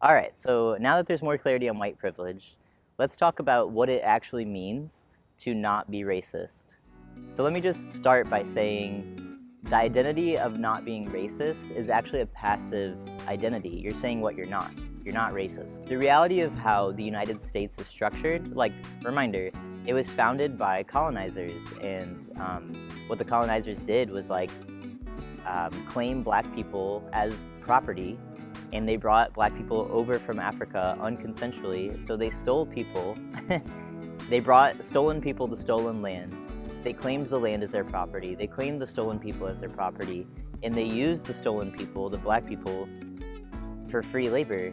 All right, so now that there's more clarity on white privilege, let's talk about what it actually means to not be racist. So let me just start by saying the identity of not being racist is actually a passive identity. You're saying what you're not. You're not racist. The reality of how the United States is structured, like, reminder, it was founded by colonizers, and what the colonizers did was claim black people as property, and they brought black people over from Africa unconsensually. So they stole people. They brought stolen people to stolen land. They claimed the land as their property. They claimed the stolen people as their property, and they used the stolen people, the black people, for free labor.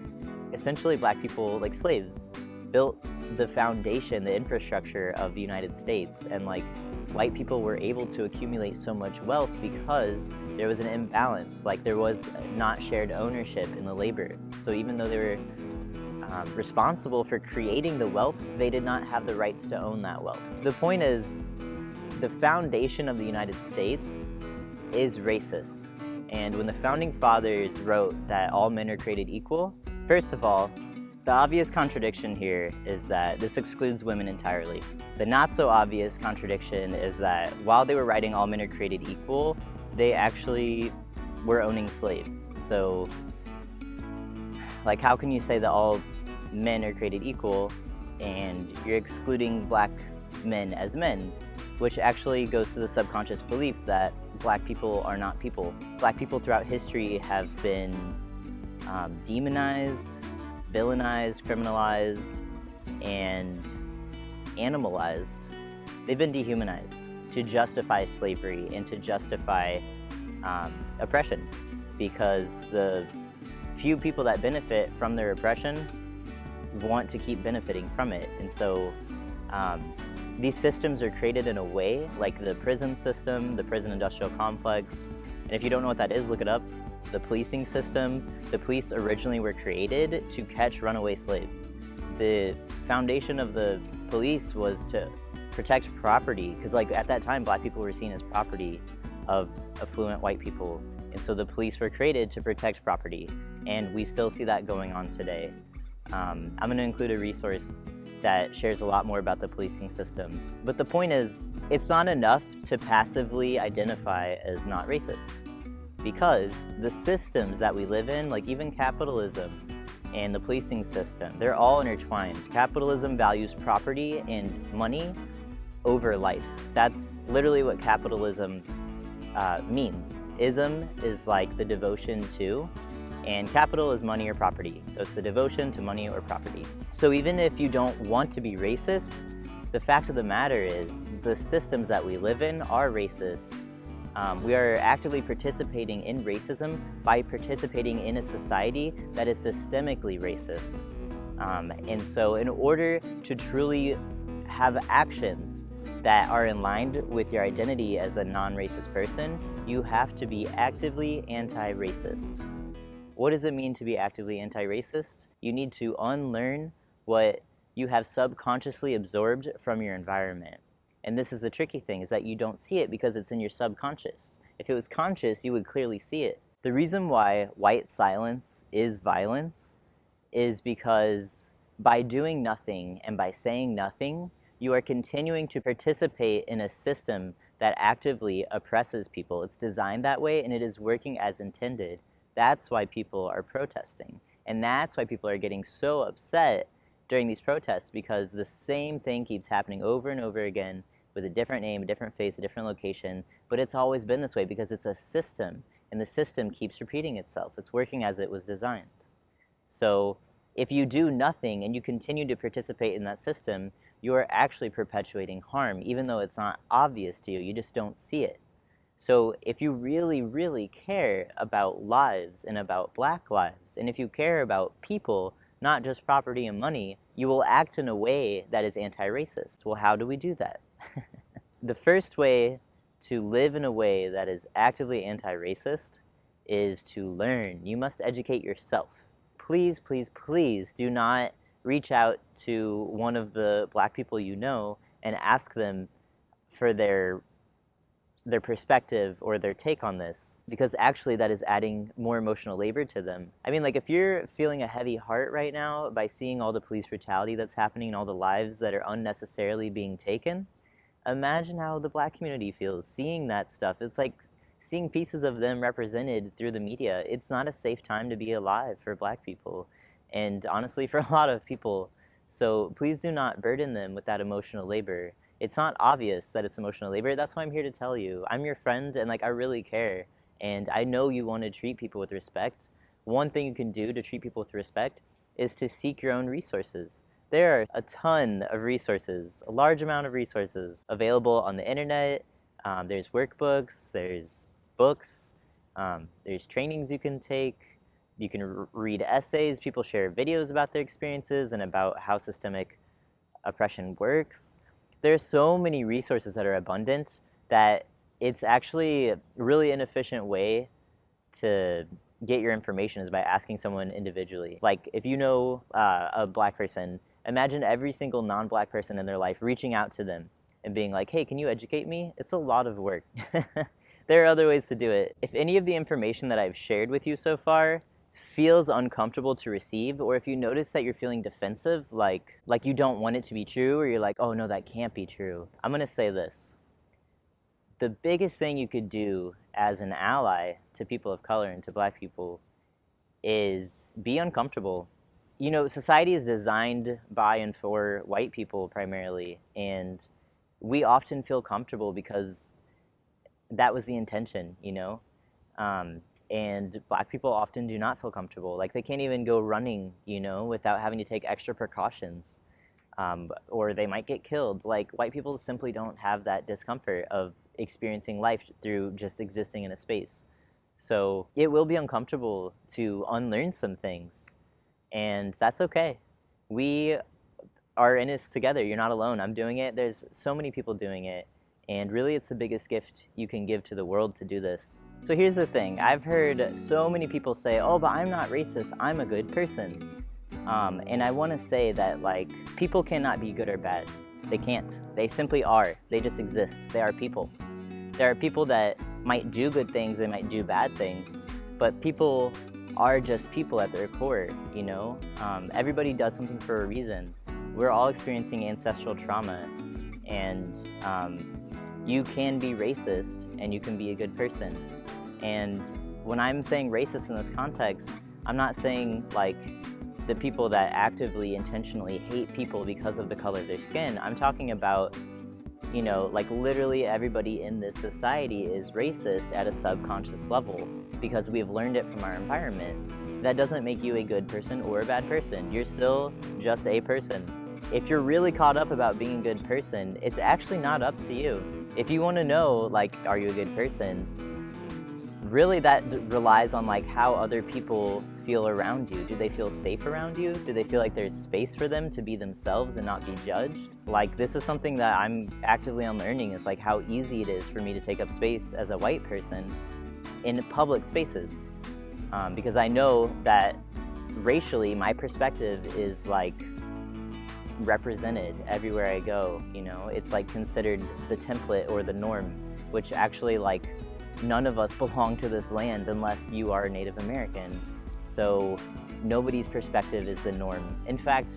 Essentially, black people, like slaves, built the foundation, the infrastructure of the United States, and white people were able to accumulate so much wealth because there was an imbalance. There was not shared ownership in the labor. So even though they were responsible for creating the wealth, they did not have the rights to own that wealth. The point is, the foundation of the United States is racist. And when the founding fathers wrote that all men are created equal, first of all, the obvious contradiction here is that this excludes women entirely. The not so obvious contradiction is that while they were writing all men are created equal, they actually were owning slaves. So, how can you say that all men are created equal and you're excluding black men as men? Which actually goes to the subconscious belief that black people are not people. Black people throughout history have been demonized, villainized, criminalized, and animalized. They've been dehumanized to justify slavery and to justify oppression, because the few people that benefit from their oppression want to keep benefiting from it. And so these systems are created in a way, like the prison system, the prison industrial complex. And if you don't know what that is, look it up. The policing system. The police originally were created to catch runaway slaves. The foundation of the police was to protect property, because at that time, black people were seen as property of affluent white people. And so the police were created to protect property. And we still see that going on today. I'm going to include a resource that shares a lot more about the policing system. But the point is, it's not enough to passively identify as not racist, because the systems that we live in, even capitalism and the policing system, they're all intertwined. Capitalism values property and money over life. That's literally what capitalism means. Ism is the devotion to, and capital is money or property. So it's the devotion to money or property. So even if you don't want to be racist, the fact of the matter is the systems that we live in are racist. We are actively participating in racism by participating in a society that is systemically racist. And so in order to truly have actions that are in line with your identity as a non-racist person, you have to be actively anti-racist. What does it mean to be actively anti-racist? You need to unlearn what you have subconsciously absorbed from your environment. And this is the tricky thing, is that you don't see it because it's in your subconscious. If it was conscious, you would clearly see it. The reason why white silence is violence is because by doing nothing and by saying nothing, you are continuing to participate in a system that actively oppresses people. It's designed that way, and it is working as intended. That's why people are protesting. And that's why people are getting so upset during these protests, because the same thing keeps happening over and over again with a different name, a different face, a different location. But it's always been this way because it's a system, and the system keeps repeating itself. It's working as it was designed. So if you do nothing and you continue to participate in that system, you are actually perpetuating harm, even though it's not obvious to you. You just don't see it. So if you really, really care about lives and about black lives, and if you care about people, not just property and money, you will act in a way that is anti-racist. Well, how do we do that? The first way to live in a way that is actively anti-racist is to learn. You must educate yourself. Please, please, please do not reach out to one of the black people you know and ask them for their their perspective or their take on this, because actually that is adding more emotional labor to them. I mean, like, if you're feeling a heavy heart right now by seeing all the police brutality that's happening and all the lives that are unnecessarily being taken, imagine how the Black community feels seeing that stuff. It's like seeing pieces of them represented through the media. It's not a safe time to be alive for Black people, and honestly for a lot of people. So please do not burden them with that emotional labor. It's not obvious that it's emotional labor. That's why I'm here to tell you. I'm your friend, and like, I really care, and I know you want to treat people with respect. One thing you can do to treat people with respect is to seek your own resources. There are a ton of resources, a large amount of resources available on the internet. There's workbooks, there's books, there's trainings you can take. You can read essays. People share videos about their experiences and about how systemic oppression works. There's so many resources that are abundant that it's actually a really inefficient way to get your information is by asking someone individually. Like, if you know a Black person, imagine every single non-Black person in their life reaching out to them and being like, hey, can you educate me? It's a lot of work. There are other ways to do it. If any of the information that I've shared with you so far feels uncomfortable to receive, or if you notice that you're feeling defensive, like you don't want it to be true, or you're like, oh no, that can't be true, I'm gonna say this. The biggest thing you could do as an ally to people of color and to Black people is be uncomfortable. You know, society is designed by and for white people primarily, and we often feel comfortable because that was the intention, you know? And Black people often do not feel comfortable. Like, they can't even go running, you know, without having to take extra precautions, or they might get killed. Like, white people simply don't have that discomfort of experiencing life through just existing in a space. So it will be uncomfortable to unlearn some things, and that's okay. We are in this together. You're not alone. I'm doing it. There's so many people doing it, and really it's the biggest gift you can give to the world to do this. So here's the thing. I've heard so many people say, oh, but I'm not racist, I'm a good person. And I want to say that, like, people cannot be good or bad. They can't. They simply are. They just exist. They are people. There are people that might do good things, they might do bad things, but people are just people at their core, you know? Everybody does something for a reason. We're all experiencing ancestral trauma, and you can be racist and you can be a good person. And when I'm saying racist in this context, I'm not saying like the people that actively, intentionally hate people because of the color of their skin. I'm talking about, you know, like, literally everybody in this society is racist at a subconscious level because we've learned it from our environment. That doesn't make you a good person or a bad person. You're still just a person. If you're really caught up about being a good person, it's actually not up to you. If you want to know, like, are you a good person, really that relies on like how other people feel around you. Do they feel safe around you? Do they feel like there's space for them to be themselves and not be judged? Like, this is something that I'm actively unlearning, is like how easy it is for me to take up space as a white person in public spaces, because I know that racially my perspective is like represented everywhere I go, you know? It's like considered the template or the norm, which actually, like, none of us belong to this land unless you are Native American. So nobody's perspective is the norm. In fact,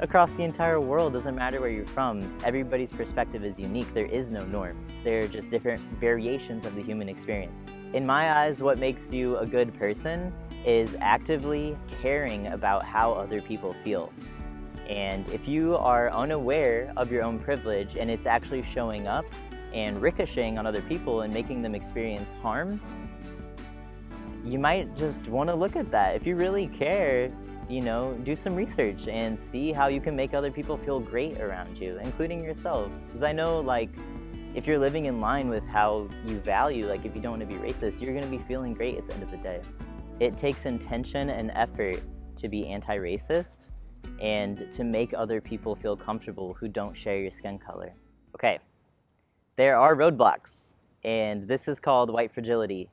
across the entire world, doesn't matter where you're from, everybody's perspective is unique. There is no norm. They're just different variations of the human experience. In my eyes, what makes you a good person is actively caring about how other people feel. And if you are unaware of your own privilege and it's actually showing up and ricocheting on other people and making them experience harm, you might just want to look at that. If you really care, you know, do some research and see how you can make other people feel great around you, including yourself. Because I know, like, if you're living in line with how you value, like, if you don't want to be racist, you're going to be feeling great at the end of the day. It takes intention and effort to be anti-racist and to make other people feel comfortable who don't share your skin color. Okay, there are roadblocks, and this is called white fragility.